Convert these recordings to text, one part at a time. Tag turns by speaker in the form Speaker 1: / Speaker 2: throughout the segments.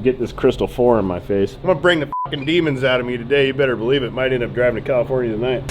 Speaker 1: Get this crystal 4 in my face. I'm gonna bring the fucking demons out of me today. You better believe it. Might end up driving to California tonight.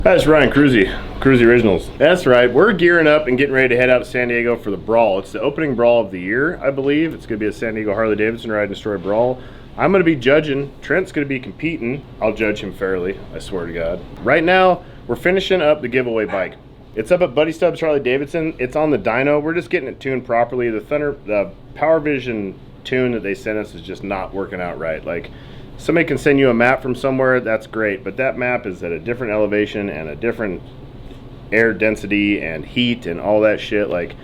Speaker 1: That's Ryan, Kruesi Originals. That's right, we're gearing up and getting ready to head out to San Diego for the Brawl. It's the opening Brawl of the year, I believe. It's gonna be a San Diego Harley Davidson Ride and Destroy Brawl. I'm gonna be judging, Trent's gonna be competing. I'll judge him fairly, I swear to God. Right now, we're finishing up the giveaway bike. It's up at Buddy Stubbs Harley Davidson. It's on the dyno. We're just getting it tuned properly. The Power Vision tune that they sent us is just not working out right. Like, somebody can send you a map from somewhere, that's great, but that map is at a different elevation and a different air density and heat and all that shit. Like,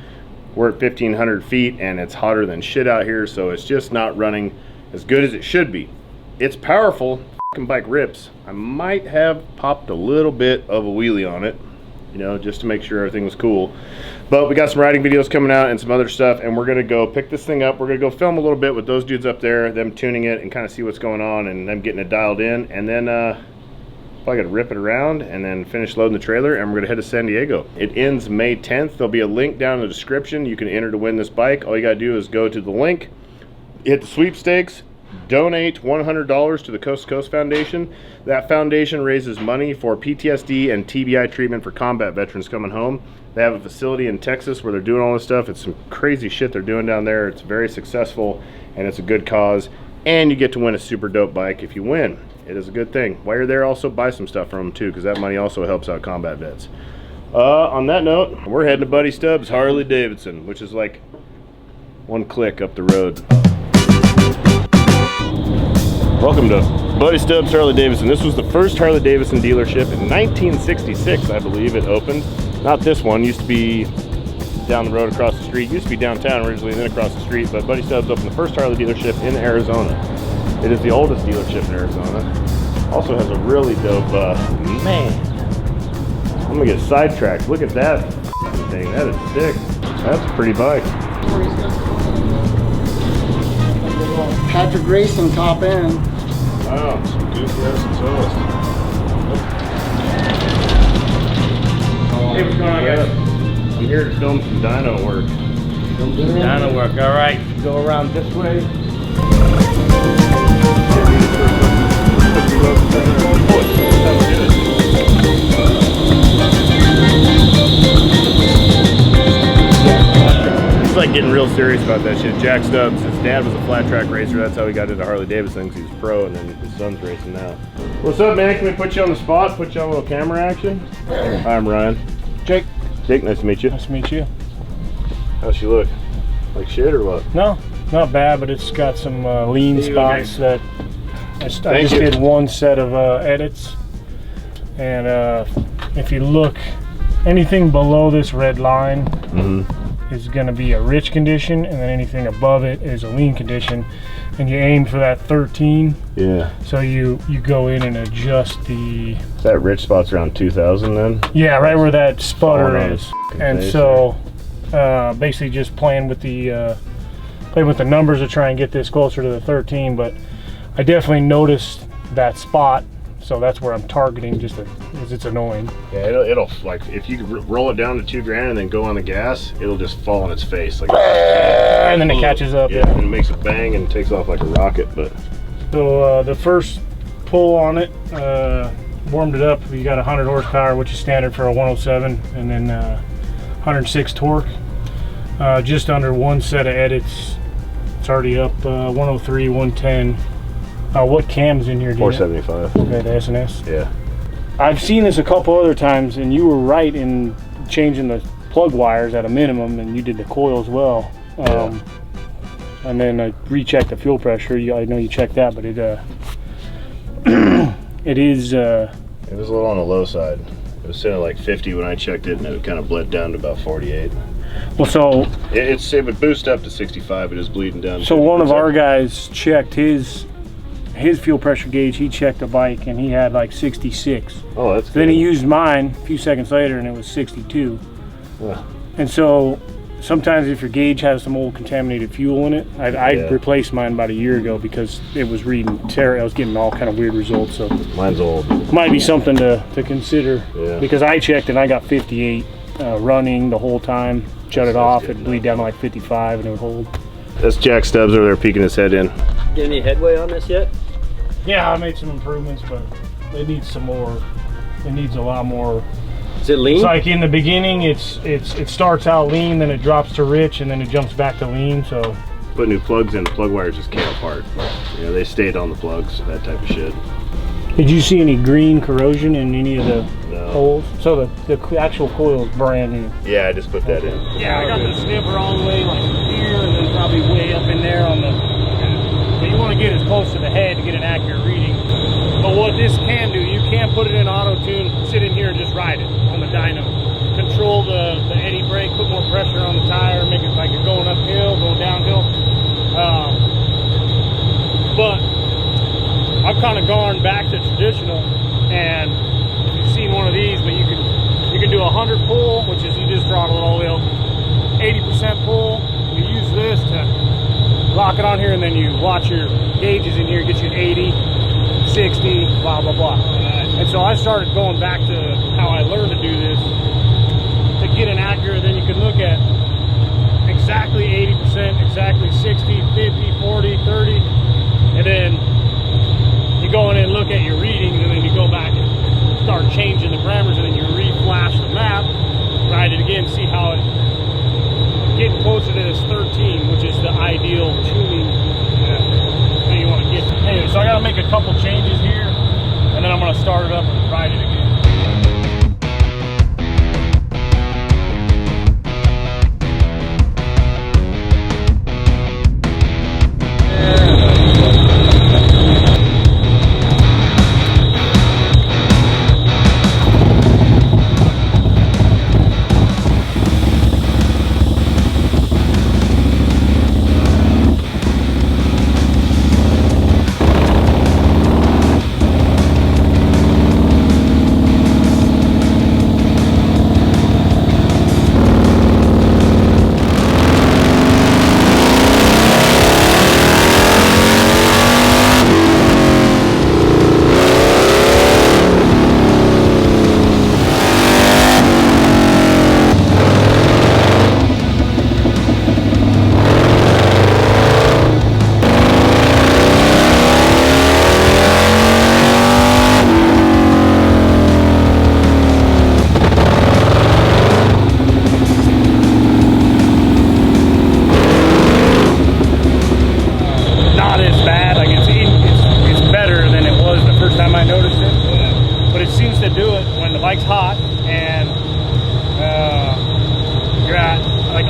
Speaker 1: we're at 1,500 feet and it's hotter than shit out here, so it's just not running as good as it should be. It's powerful, fucking bike rips. I might have popped a little bit of a wheelie on it, you know, just to make sure everything was cool. But we got some riding videos coming out and some other stuff, and we're gonna go pick this thing up. We're gonna go film a little bit with those dudes up there, them tuning it and kind of see what's going on and them getting it dialed in, and then probably gonna rip it around and then finish loading the trailer, and we're gonna head to San Diego. It ends May 10th. There'll be a link down in the description. You can enter to win this bike. All you gotta do is go to the link, hit the sweepstakes, donate $100 to the Coast to Coast Foundation. That foundation raises money for PTSD and TBI treatment for combat veterans coming home. They have a facility in Texas where they're doing all this stuff. It's some crazy shit they're doing down there. It's very successful and it's a good cause. And you get to win a super dope bike if you win. It is a good thing. While you're there, also buy some stuff from them too, because that money also helps out combat vets. On that note, we're heading to Buddy Stubbs Harley Davidson, which is like one click up the road. Welcome to Buddy Stubbs Harley Davidson. This was the first Harley Davidson dealership in 1966, I believe it opened. Not this one, used to be down the road across the street. Used to be downtown originally, then across the street, but Buddy Stubbs opened the first Harley dealership in Arizona. It is the oldest dealership in Arizona. Also has a really dope, man, I'm gonna get sidetracked. Look at that thing, that is sick. That's a pretty bike.
Speaker 2: Patrick Racing top end.
Speaker 1: Wow, some goofy ass exhaust. Hey, what's going on, guys? I'm here to film some dyno work.
Speaker 3: Dyno work, all right. Go around this way.
Speaker 1: Like getting real serious about that shit. Jack Stubbs, his dad was a flat track racer. That's how he got into Harley Davidson, because he was pro, and then his son's racing now. What's up, man? Can we put you on the spot? Put you on a little camera action? Hi, I'm Ryan.
Speaker 3: Jake.
Speaker 1: Jake, nice to meet you.
Speaker 3: Nice to meet you.
Speaker 1: How's she look? Like shit or what?
Speaker 3: No, not bad, but it's got some lean spots that I just did one set of edits. And if you look, anything below this red line, is going to be a rich condition, and then anything above it is a lean condition, and you aim for that 13.
Speaker 1: Yeah.
Speaker 3: So you go in and adjust the...
Speaker 1: That rich spot's around 2,000 then?
Speaker 3: Yeah, right where that sputter is. And so basically just playing with the numbers to try and get this closer to the 13, but I definitely noticed that spot. So that's where I'm targeting, just because it's annoying.
Speaker 1: Yeah, it'll like, if you roll it down to $2,000 and then go on the gas, it'll just fall on its face. Like,
Speaker 3: and then it catches up.
Speaker 1: Yeah, and it makes a bang and takes off like a rocket. But
Speaker 3: so the first pull on it, warmed it up. We got 100 horsepower, which is standard for a 107, and then 106 torque. Just under one set of edits. It's already up 103, 110. What cam's in here?
Speaker 1: 475.
Speaker 3: Okay, the S&S.
Speaker 1: Yeah.
Speaker 3: I've seen this a couple other times, and you were right in changing the plug wires at a minimum, and you did the coil as well. And then I rechecked the fuel pressure. I know you checked that, but it it is. It
Speaker 1: was a little on the low side. It was sitting at like 50 when I checked it, and it kind of bled down to about 48.
Speaker 3: Well, so
Speaker 1: it would boost up to 65. It is bleeding down.
Speaker 3: So one of our guys checked his his fuel pressure gauge, he checked the bike and he had like 66.
Speaker 1: Oh, that's good.
Speaker 3: Then he used mine a few seconds later and it was 62.
Speaker 1: Yeah.
Speaker 3: And so sometimes if your gauge has some old contaminated fuel in it, I replaced mine about a year ago because it was reading I was getting all kind of weird results. So
Speaker 1: mine's old.
Speaker 3: Might be something to consider.
Speaker 1: Yeah.
Speaker 3: Because I checked and I got 58 running the whole time. Shut it off, it'd bleed down to like 55 and it would hold.
Speaker 1: That's Jack Stubbs over there peeking his head in.
Speaker 4: Get any headway on this yet?
Speaker 3: Yeah, I made some improvements, but it needs some more. It needs a lot more.
Speaker 4: Is it lean?
Speaker 3: It's like in the beginning, it starts out lean, then it drops to rich, and then it jumps back to lean. So
Speaker 1: put new plugs in, the plug wires just came apart. You know, they stayed on the plugs, that type of shit.
Speaker 3: Did you see any green corrosion in any of the holes? So the actual coil is brand new.
Speaker 1: Yeah, I just put that in.
Speaker 3: Yeah, I got the snipper all the way like here, and then probably way up in there on the. But you want to get as close to the head to get an accurate reading. But what this can do, you can put it in auto tune, sit in here and just ride it on the dyno. Control the eddy brake, put more pressure on the tire, make it like you're going uphill, going downhill. But I've kind of gone back to traditional, and you've seen one of these, but you can do 100 pull, which is you just throttle it all the way up. 80% pull, you use this to lock it on here, and then you watch your gauges in here, get you 80, 60, blah, blah, blah. And so I started going back to how I learned to do this to get an accurate, then you can look at exactly 80%, exactly 60, 50, 40, 30, and then you go in and look at your readings, and then you go back and start changing the parameters, and then you re-flash the map, ride it again, see how it getting closer to this 13, which is the ideal tuning that you want to get. Anyway, so I got to make a couple changes here, and then I'm going to start it up and ride it again.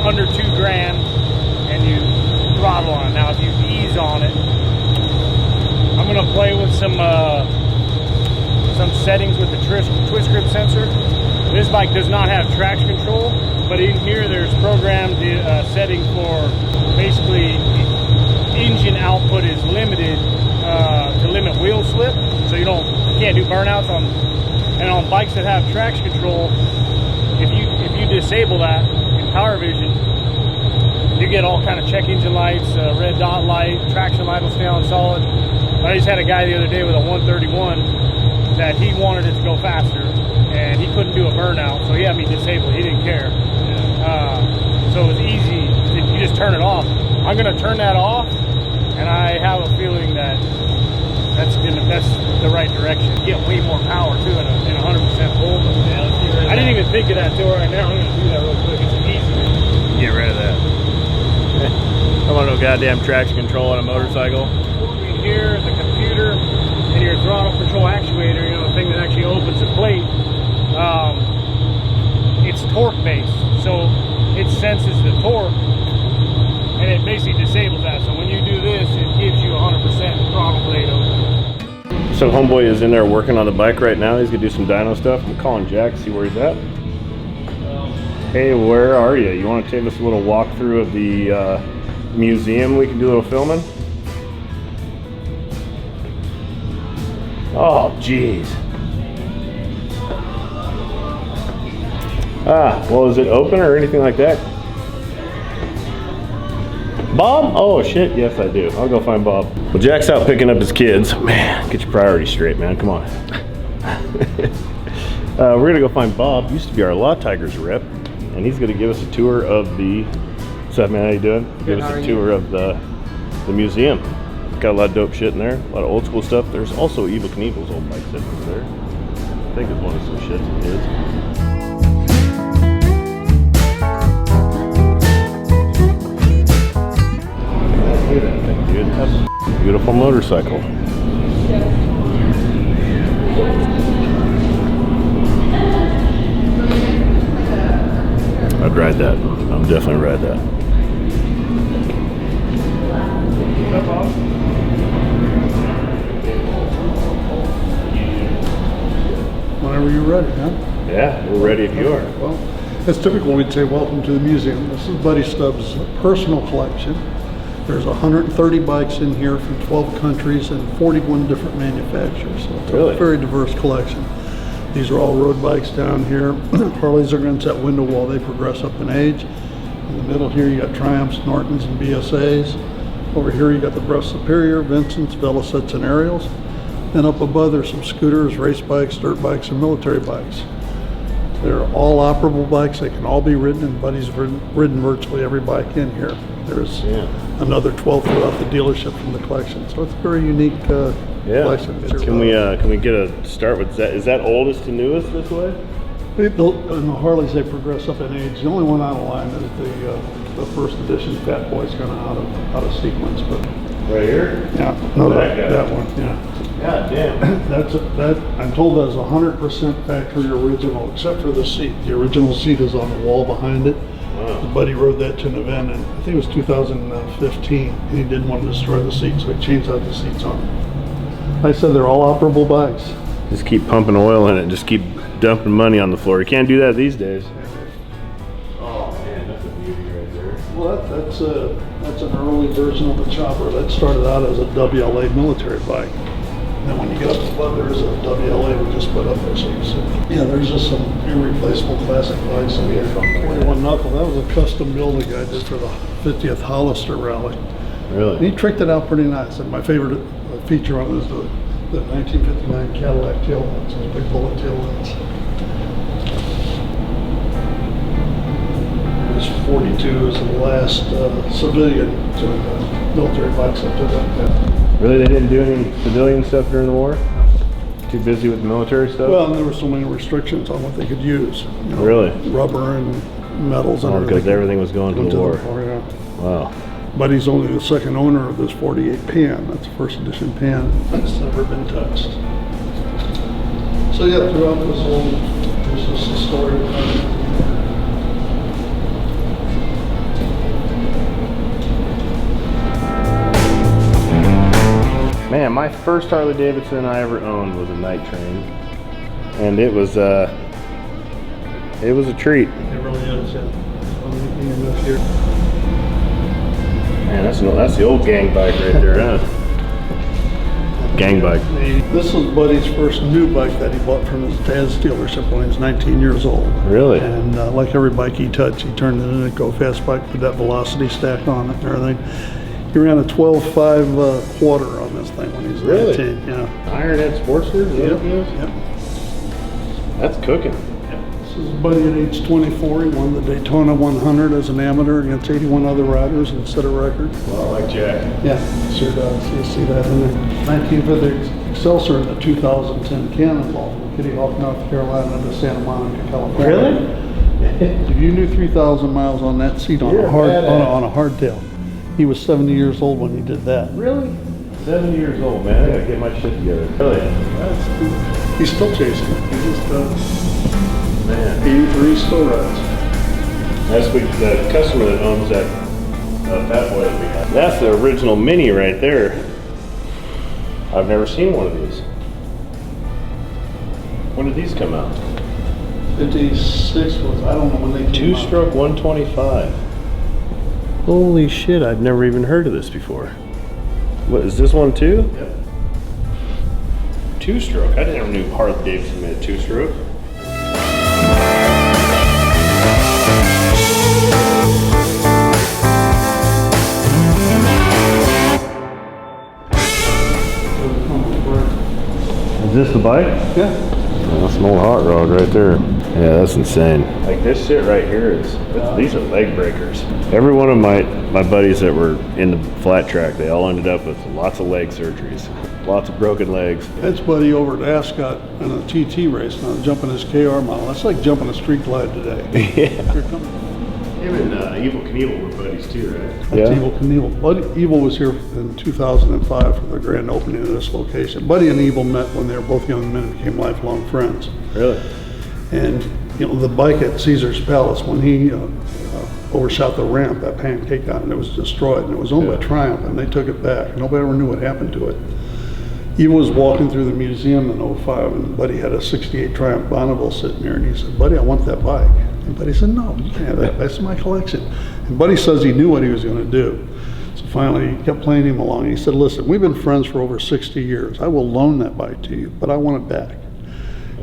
Speaker 3: Under 2 grand and you throttle on it. Now if you ease on it, I'm going to play with some settings with the twist grip sensor. This bike does not have traction control, but in here there's programmed setting for basically engine output is limited to limit wheel slip, so you can't do burnouts on. And on bikes that have traction control, if you disable that in power vision, you get all kind of check engine lights, red dot light, traction light will stay on solid. I just had a guy the other day with a 131 that he wanted it to go faster, and he couldn't do a burnout, so he had me disabled. He didn't care. So it was easy. You just turn it off. I'm going to turn that off, and I have a feeling that that's the right direction. You get way more power too in a 100% pull. I didn't even think of that till right now. I'm going to do that real quick. It's easy.
Speaker 1: Get rid of that. I want no goddamn traction control on a motorcycle.
Speaker 3: In here, the computer, and your throttle control actuator, you know, the thing that actually opens the plate, it's torque based. So it senses the torque, and it basically disables that. So when you do this, it gives you 100% throttle blade open.
Speaker 1: So homeboy is in there working on the bike right now. He's gonna do some dyno stuff. I'm calling Jack, see where he's at. Hey, where are you? You want to take us a little walkthrough of the museum? We can do a little filming. Oh, jeez. Ah, well, is it open or anything like that? Bob? Oh, shit, yes, I do. I'll go find Bob. Well, Jack's out picking up his kids. Man, get your priorities straight, man. Come on. We're gonna go find Bob. Used to be our Law Tigers rep, and he's gonna give us a tour of the... What's up, man? How you doing? Give us a tour of the museum. Got a lot of dope shit in there, a lot of old school stuff. There's also Evel Knievel's old bike sitting over there. I think it's one of some shits of his. Look at that thing, dude. That's a beautiful motorcycle. I'd ride that. I'll definitely ride that.
Speaker 5: Whenever you're ready, huh?
Speaker 1: Yeah, we're ready if you are.
Speaker 5: Well, it's typical we'd say welcome to the museum. This is Buddy Stubbs' personal collection. There's 130 bikes in here from 12 countries and 41 different manufacturers. So it's a very diverse collection. These are all road bikes down here. Harleys are against that window wall. They progress up in age. In the middle here, you got Triumphs, Nortons, and BSAs. Over here, you got the Brust Superior, Vincents, Velocets, and Ariels. And up above, there's some scooters, race bikes, dirt bikes, and military bikes. They're all operable bikes. They can all be ridden, and Buddy's ridden virtually every bike in here. There's another 12 throughout the dealership from the collection. So it's a very unique collection.
Speaker 1: Can we get a start with that? Is that oldest to newest this way?
Speaker 5: In the Harleys, they progress up in age. The only one out of line is the first edition Fat Boy's kind of out of sequence, but
Speaker 1: right here.
Speaker 5: Yeah, no, that one. Yeah.
Speaker 1: God damn.
Speaker 5: I'm told that's 100% factory original, except for the seat. The original seat is on the wall behind it. Wow. Buddy rode that to an event, and I think it was 2015. And he didn't want to destroy the seat, so he changed out the seats on it. I said they're all operable bikes.
Speaker 1: Just keep pumping oil in it. Just keep dumping money on the floor. You can't do that these days. Oh man, that's a beauty right there.
Speaker 5: Well, that's an early version of the chopper. That started out as a WLA military bike. Then when you get up above, there's a WLA we just put up there, so you see. Yeah, there's just some irreplaceable classic bikes in here. 41 Knuckle, that was a custom build the guy did for the 50th Hollister rally.
Speaker 1: Really?
Speaker 5: And he tricked it out pretty nice. And my favorite feature on it is the 1959 Cadillac tail lights, those big bullet tail lights. This 42 is the last civilian military bikes up to that.
Speaker 1: Really, they didn't do any civilian stuff during the war? Too busy with military stuff?
Speaker 5: Well, there were so many restrictions on what they could use. You know,
Speaker 1: really?
Speaker 5: Rubber and metals and everything.
Speaker 1: Because everything was going to the war.
Speaker 5: Yeah.
Speaker 1: Wow.
Speaker 5: But he's only the second owner of this 48 pan. That's a first edition pan. It's never been touched. So yeah, throughout this whole, this is the story.
Speaker 1: Man, my first Harley Davidson I ever owned was a night train, and it was a treat.
Speaker 5: It really is. Yeah. Here.
Speaker 1: Man, that's the old gang bike right there, huh? Gang bike.
Speaker 5: This was Buddy's first new bike that he bought from his dad's dealership when he was 19 years old.
Speaker 1: Really?
Speaker 5: And like every bike he touched, he turned it into a go-fast bike, put that velocity stack on it and everything. He ran a 12.5 quarter on this thing when he was 19. Yeah.
Speaker 1: Ironhead Sportster?
Speaker 5: Yep.
Speaker 1: That's cooking.
Speaker 5: This is Buddy at age 24. He won the Daytona 100 as an amateur against 81 other riders and set a record.
Speaker 1: Well, I like Jack.
Speaker 5: Yeah, sure does. You see that in there. 1950 Excelsior in the 2010 Cannonball from Kitty Hawk, North Carolina to Santa Monica, California.
Speaker 1: Really?
Speaker 5: If you knew 3,000 miles on that seat on a hardtail, he was 70 years old when he did that.
Speaker 1: Really? 70 years old, man. I gotta get my shit together. Really?
Speaker 5: He's still chasing it. He just
Speaker 1: man.
Speaker 5: 83 still rides.
Speaker 1: That's the customer that owns that Fat Boy that we have. That's the original Mini right there. I've never seen one of these. When did these come out?
Speaker 5: 56 was, I don't know when they came out.
Speaker 1: Two-stroke 125. Holy shit, I've never even heard of this before. What, is this one too?
Speaker 5: Yep.
Speaker 1: two-stroke. I didn't know Harley Davidson made a two-stroke. Is this the bike?
Speaker 5: Yeah.
Speaker 1: Oh, that's an old hot rod right there. Yeah, that's insane. Like this shit right here these are leg breakers. Every one of my buddies that were in the flat track, they all ended up with lots of leg surgeries. Lots of broken legs.
Speaker 5: That's Buddy over at Ascot in a TT race now, jumping his KR model. That's like jumping a street glide today.
Speaker 1: Yeah.
Speaker 5: Here comes
Speaker 1: Him and Evil Knievel were buddies too, right?
Speaker 5: That's Evil Knievel. Buddy, Evil was here in 2005 for the grand opening of this location. Buddy and Evil met when they were both young men and became lifelong friends.
Speaker 1: Really?
Speaker 5: And you know, the bike at Caesar's Palace, when he overshot the ramp, that pancake on it, it was destroyed, and it was owned by Triumph, and they took it back. Nobody ever knew what happened to it. Evil was walking through the museum in 05, and Buddy had a 68 Triumph Bonneville sitting there, and he said, "Buddy, I want that bike." And Buddy said, "No, you can't have that. That's my collection." And Buddy says he knew what he was going to do. So finally, he kept playing him along. He said, "Listen, we've been friends for over 60 years. I will loan that bike to you, but I want it back."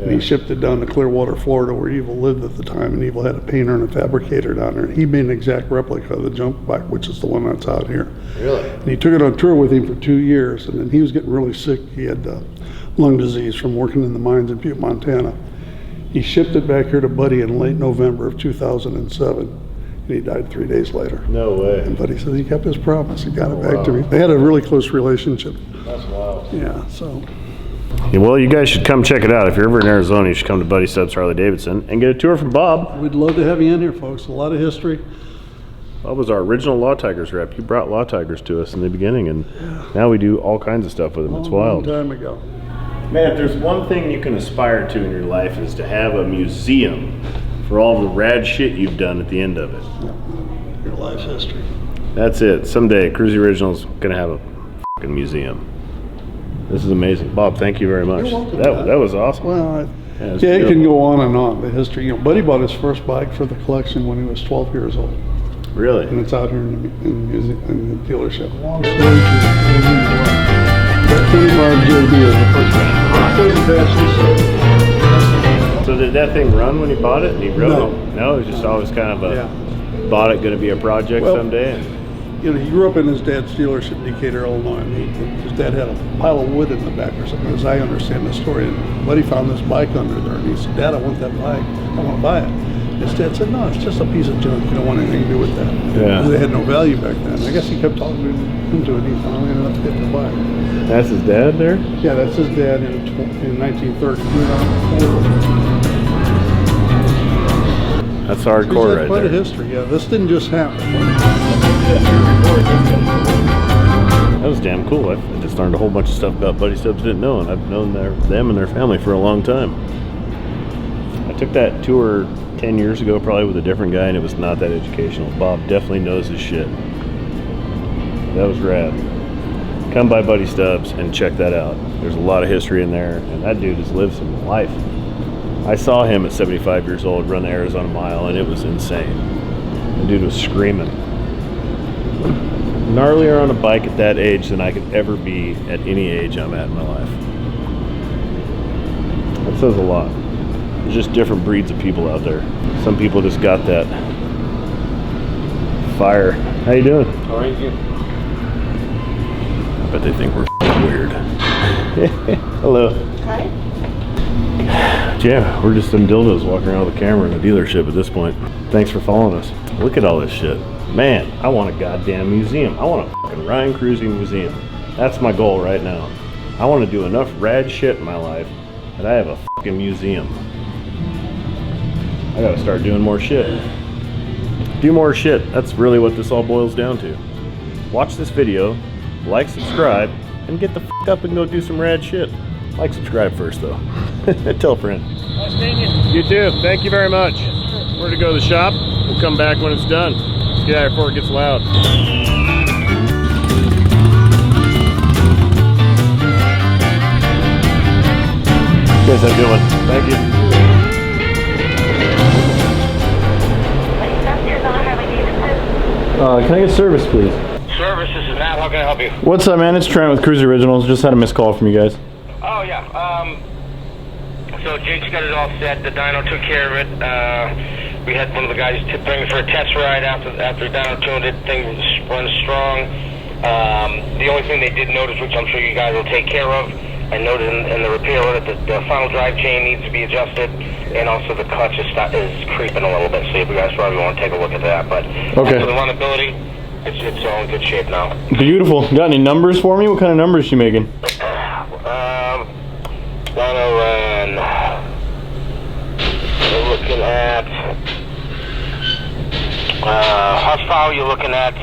Speaker 5: And he shipped it down to Clearwater, Florida, where Evil lived at the time, and Evil had a painter and a fabricator down there. He made an exact replica of the jump bike, which is the one that's out here.
Speaker 1: Really?
Speaker 5: And he took it on tour with him for 2 years, and then he was getting really sick. He had lung disease from working in the mines in Butte, Montana. He shipped it back here to Buddy in late November of 2007, and he died 3 days later.
Speaker 1: No way.
Speaker 5: And Buddy said he kept his promise. He got it back to me. They had a really close relationship.
Speaker 1: That's wild.
Speaker 5: Yeah, so.
Speaker 1: Yeah, well, you guys should come check it out. If you're ever in Arizona, you should come to Buddy Stubbs Harley Davidson and get a tour from Bob.
Speaker 5: We'd love to have you in here, folks. A lot of history.
Speaker 1: Bob was our original Law Tigers rep. You brought Law Tigers to us in the beginning, and now we do all kinds of stuff with them. It's wild.
Speaker 5: A long time ago.
Speaker 1: Man, if there's one thing you can aspire to in your life is to have a museum for all the rad shit you've done at the end of it.
Speaker 5: Your life history.
Speaker 1: That's it. Someday, Kruesi Originals gonna have a fucking museum. This is amazing. Bob, thank you very much.
Speaker 5: You're welcome.
Speaker 1: That was awesome.
Speaker 5: Well,
Speaker 1: Yeah,
Speaker 5: it can go on and on, the history. You know, Buddy bought his first bike for the collection when he was 12 years old.
Speaker 1: Really?
Speaker 5: And it's out here in the dealership. Long story. That 25 JB is the first one.
Speaker 1: So did that thing run when he bought it and he rode
Speaker 5: No.
Speaker 1: it? No, it was just always kind of a, bought it, going to be a project someday?
Speaker 5: You know, he grew up in his dad's dealership in Decatur, Illinois, and his dad had a pile of wood in the back or something, as I understand the story. And Buddy found this bike under there, and he said, "Dad, I want that bike. I want to buy it." His dad said, "No, it's just a piece of junk. You don't want anything to do with that."
Speaker 1: Yeah.
Speaker 5: They had no value back then. I guess he kept talking him into it, and he finally ended up getting the bike.
Speaker 1: That's his dad there?
Speaker 5: Yeah, that's his dad in 1930.
Speaker 1: That's hardcore right
Speaker 5: quite
Speaker 1: there.
Speaker 5: a history. Yeah, this didn't just happen.
Speaker 1: That was damn cool. I just learned a whole bunch of stuff about Buddy Stubbs didn't know, and I've known them and their family for a long time. I took that tour 10 years ago probably with a different guy, and it was not that educational. Bob definitely knows his shit. That was rad. Come by Buddy Stubbs and check that out. There's a lot of history in there, and that dude has lived some life. I saw him at 75 years old run the Arizona Mile, and it was insane. The dude was screaming. Gnarlier on a bike at that age than I could ever be at any age I'm at in my life. That says a lot. There's just different breeds of people out there. Some people just got that fire. How you doing?
Speaker 4: All right, you.
Speaker 1: I bet they think we're weird. Hello.
Speaker 6: Hi.
Speaker 1: Yeah, we're just some dildos walking around with a camera in a dealership at this point. Thanks for following us. Look at all this shit. Man, I want a goddamn museum. I want a fucking Ryan Kruesi museum. That's my goal right now. I want to do enough rad shit in my life that I have a fucking museum. I gotta start doing more shit. Do more shit. That's really what this all boils down to. Watch this video, like, subscribe, and get the fuck up and go do some rad shit. Like, subscribe first though. Tell a friend.
Speaker 3: Nice meeting you.
Speaker 1: You too. Thank you very much. We're to go to the shop. We'll come back when it's done. Let's get out before it gets loud. You guys have a good one. Thank you.
Speaker 7: Can I get service, please?
Speaker 8: Service, this is Matt. How can I help you?
Speaker 7: What's up, man? It's Trent with Kruesi Originals. Just had a missed call from you guys.
Speaker 8: Oh, yeah.
Speaker 6: Yeah. So Jake's got it all set. The dyno took care of it. We had one of the guys bring it for a test ride after dyno tuned it. Thing runs strong. The only thing they did notice, which I'm sure you guys will take care of, I noted in the repair order that the final drive chain needs to be adjusted, and also the clutch is creeping a little bit. So you guys probably want to take a look at that. But
Speaker 1: okay.
Speaker 6: For the runnability, it's all in good shape now.
Speaker 1: Beautiful. Got any numbers for me? What kind of numbers is she making?
Speaker 6: Dyno run. We're looking at horsepower. You're looking at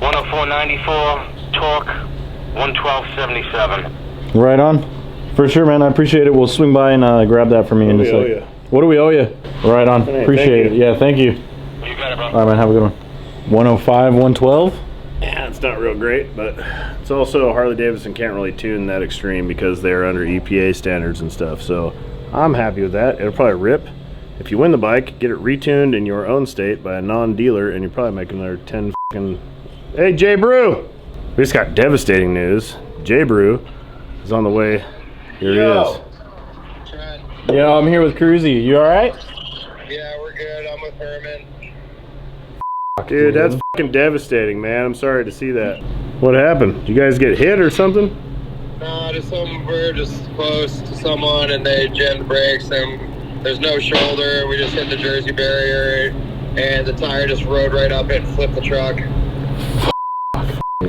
Speaker 6: 104.94, torque 112.77.
Speaker 1: Right on. For sure, man. I appreciate it. We'll swing by and grab that for me in a sec. What do we owe you? Right on. Hey, appreciate it. Yeah, thank you.
Speaker 6: You got it, bro.
Speaker 1: All right, man. Have a good one. 105, 112? Yeah, it's not real great, but it's also Harley Davidson can't really tune that extreme because they're under EPA standards and stuff. So I'm happy with that. It'll probably rip. If you win the bike, get it retuned in your own state by a non-dealer, and you're probably making another 10 fucking... Hey, J Brew! We just got devastating news. J Brew is on the way. Here he is. Yo, I'm here with Kruesi. You alright?
Speaker 6: Yeah, we're good. I'm with Herman.
Speaker 1: Dude, that's fucking devastating, man. I'm sorry to see that. What happened? Did you guys get hit or something?
Speaker 6: No, we're just close to someone and they jammed the brakes and there's no shoulder. We just hit the Jersey barrier and the tire just rode right up it and flipped the truck.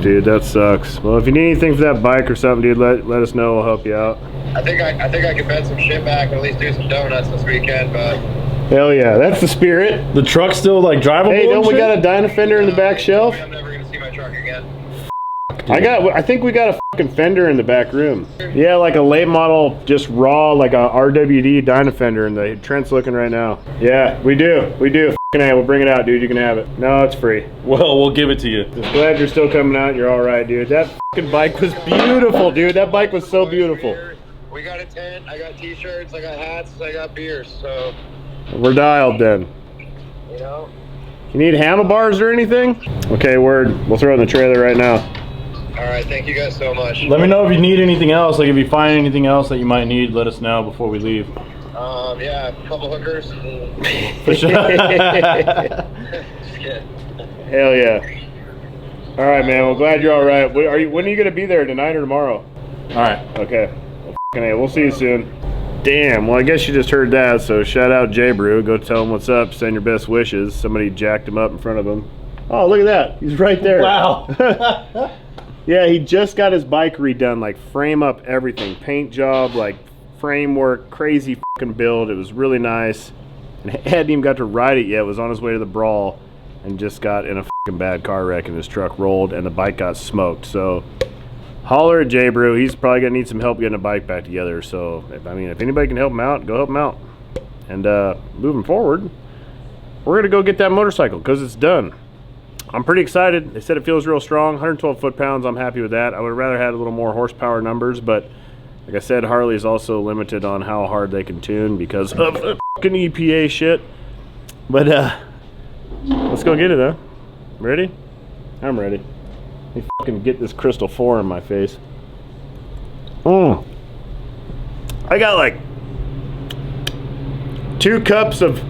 Speaker 1: Dude, that sucks. Well, if you need anything for that bike or something, dude, let us know. We'll help you out.
Speaker 6: I think I can bend some shit back and at least do some donuts this weekend, but...
Speaker 1: Hell yeah, that's the spirit. The truck's still like drivable. Hey, don't we got a dyno fender in the back shelf?
Speaker 6: I'm never gonna see my truck again.
Speaker 1: I think we got a fucking fender in the back room. Yeah, like a late model, just raw, like a RWD dyno fender, and the Trent's looking right now. Yeah, we do. Fucking A, we'll bring it out, dude. You can have it. No, it's free. Well, we'll give it to you. Just glad you're still coming out. You're all right, dude. That fucking bike was beautiful, dude. That bike was so beautiful.
Speaker 6: We got a tent. I got t-shirts. I got hats. I got beers. So
Speaker 1: we're dialed then.
Speaker 6: You know.
Speaker 1: You need handlebars or anything? Okay, word. We'll throw it in the trailer right now.
Speaker 6: All right, thank you guys so much.
Speaker 1: Let me know if you need anything else. Like if you find anything else that you might need, let us know before we leave.
Speaker 6: Yeah, a couple hookers.
Speaker 1: For sure. Hell yeah. All right, man. Well, glad you're all right. When are you gonna be there, tonight or tomorrow? All right. Okay. Well, we'll see you soon. Damn. Well, I guess you just heard that. So shout out J Brew. Go tell him what's up. Send your best wishes. Somebody jacked him up in front of him. Oh, look at that. He's right there. Wow. Yeah, he just got his bike redone, like frame up everything, paint job, like framework, crazy fucking build. It was really nice. And he hadn't even got to ride it yet. It was on his way to the brawl and just got in a fucking bad car wreck and his truck rolled and the bike got smoked. So holler at J Brew. He's probably gonna need some help getting a bike back together. So if anybody can help him out, go help him out. And moving forward, we're gonna go get that motorcycle because it's done. I'm pretty excited. They said it feels real strong, 112 foot-pounds. I'm happy with that. I would have rather had a little more horsepower numbers, but like I said, Harley is also limited on how hard they can tune because of the fucking EPA shit. But let's go get it, huh? Ready? I'm ready. Let me fucking get this Crystal 4 in my face. I got like 2 cups of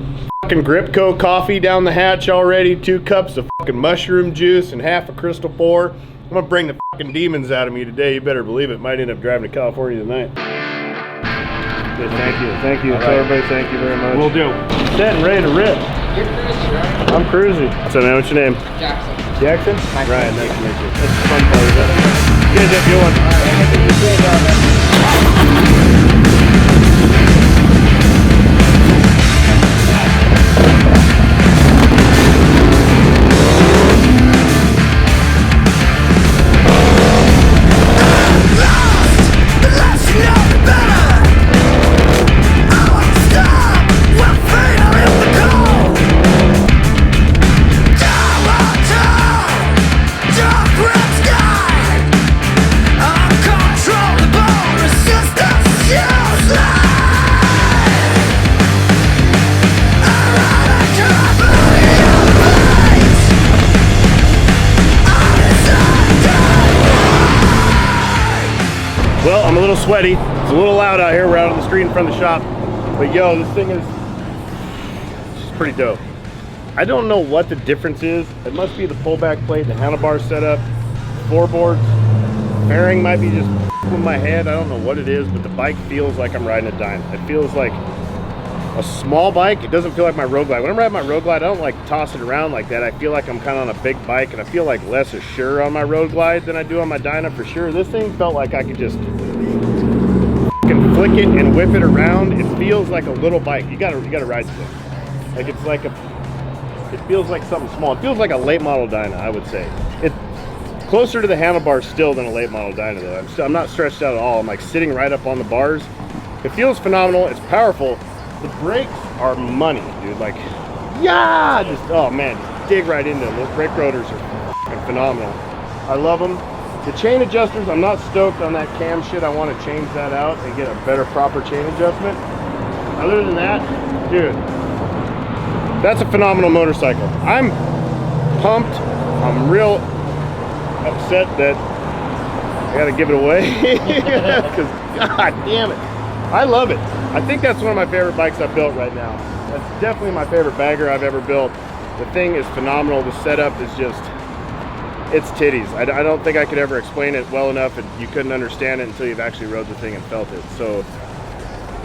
Speaker 1: fucking Gripco coffee down the hatch already, 2 cups of fucking mushroom juice and half a Crystal 4. I'm gonna bring the fucking demons out of me today. You better believe it. Might end up driving to California tonight. Good, thank you. Tell everybody thank you very much. Will do. Set and ready to rip.
Speaker 2: You're Kruesi, right?
Speaker 1: I'm Kruesi. So man, what's your name?
Speaker 2: Jackson.
Speaker 1: Jackson?
Speaker 2: Nice.
Speaker 1: Ryan, nice to meet you. That's the fun part of it. You guys have a good one. Well, I'm a little sweaty, so a little loud out here. We're out on the street in front of the shop. But yo, this thing is just pretty dope. I don't know what the difference is. It must be the pullback plate, the handlebar setup, floorboards. Fairing might be just with my head. I don't know what it is, but the bike feels like I'm riding a dyno. It feels like a small bike. It doesn't feel like my road glide. When I'm riding my road glide, I don't like toss it around like that. I feel like I'm kind of on a big bike, and I feel like less assured on my road glide than I do on my dyno for sure. This thing felt like I could just flick it and whip it around. It feels like a little bike. You gotta ride this thing. Like it feels like something small. It feels like a late model dyno, I would say. It's closer to the handlebars still than a late model dyno though. I'm not stretched out at all. I'm like sitting right up on the bars. It feels phenomenal. It's powerful. The brakes are money, dude. Like, yeah, just, oh man, just dig right into them. Those brake rotors are fucking phenomenal. I love them. The chain adjusters, I'm not stoked on that cam shit. I want to change that out and get a better, proper chain adjustment. Other than that, dude, that's a phenomenal motorcycle. I'm pumped. I'm real upset that I gotta give it away because god damn it, I love it. I think that's one of my favorite bikes I've built right now. That's definitely my favorite bagger I've ever built. The thing is phenomenal. The setup is just, it's titties. I don't think I could ever explain it well enough, and you couldn't understand it until you've actually rode the thing and felt it. So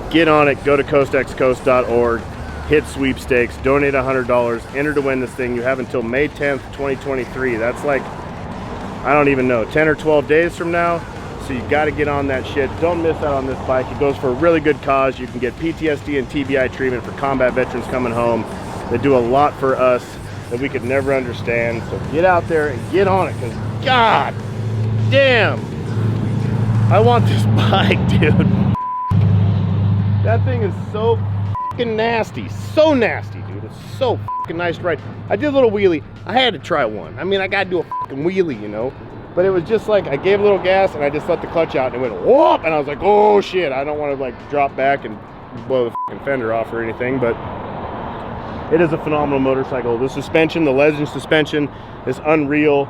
Speaker 1: get on it. Go to coastxcoast.org, hit sweepstakes, donate $100, enter to win this thing. You have until May 10th, 2023. That's like, I don't even know, 10 or 12 days from now. So you got to get on that shit. Don't miss out on this bike. It goes for a really good cause. You can get PTSD and TBI treatment for combat veterans coming home. They do a lot for us that we could never understand. So get out there and get on it, because god damn, I want this bike, dude. That thing is so fucking nasty. So nasty, dude. It's so fucking nice to ride. I did a little wheelie. I had to try one. I mean, I got to do a fucking wheelie, you know. But it was just like, I gave a little gas and I just let the clutch out and it went whoop, and I was like, oh shit, I don't want to like drop back and blow the fucking fender off or anything. But it is a phenomenal motorcycle. The suspension, the Legend suspension is unreal.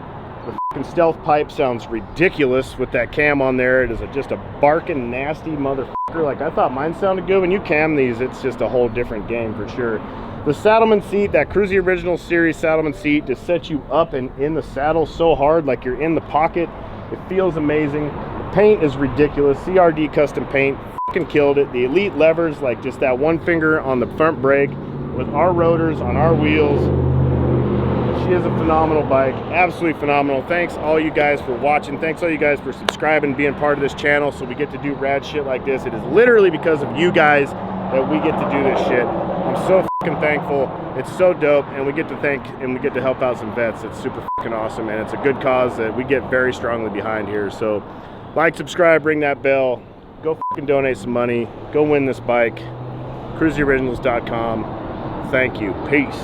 Speaker 1: The fucking stealth pipe sounds ridiculous with that cam on there. It is just a barking nasty motherfucker. Like, I thought mine sounded good. When you cam these, it's just a whole different game for sure. The Saddleman seat, that Kruesi Originals series Saddleman seat, just sets you up and in the saddle so hard, like you're in the pocket. It feels amazing. The paint is ridiculous. CRD custom paint, fucking killed it. The Elite levers, like just that one finger on the front brake with our rotors on our wheels. She is a phenomenal bike, absolutely phenomenal. Thanks all you guys for watching. Thanks all you guys for subscribing, being part of this channel so we get to do rad shit like this. It is literally because of you guys that we get to do this shit. I'm so fucking thankful. It's so dope, and we get to thank and we get to help out some vets. It's super fucking awesome, and it's a good cause that we get very strongly behind here. So like, subscribe, ring that bell, go fucking donate some money, go win this bike. KruesiOriginals.com. Thank you. Peace.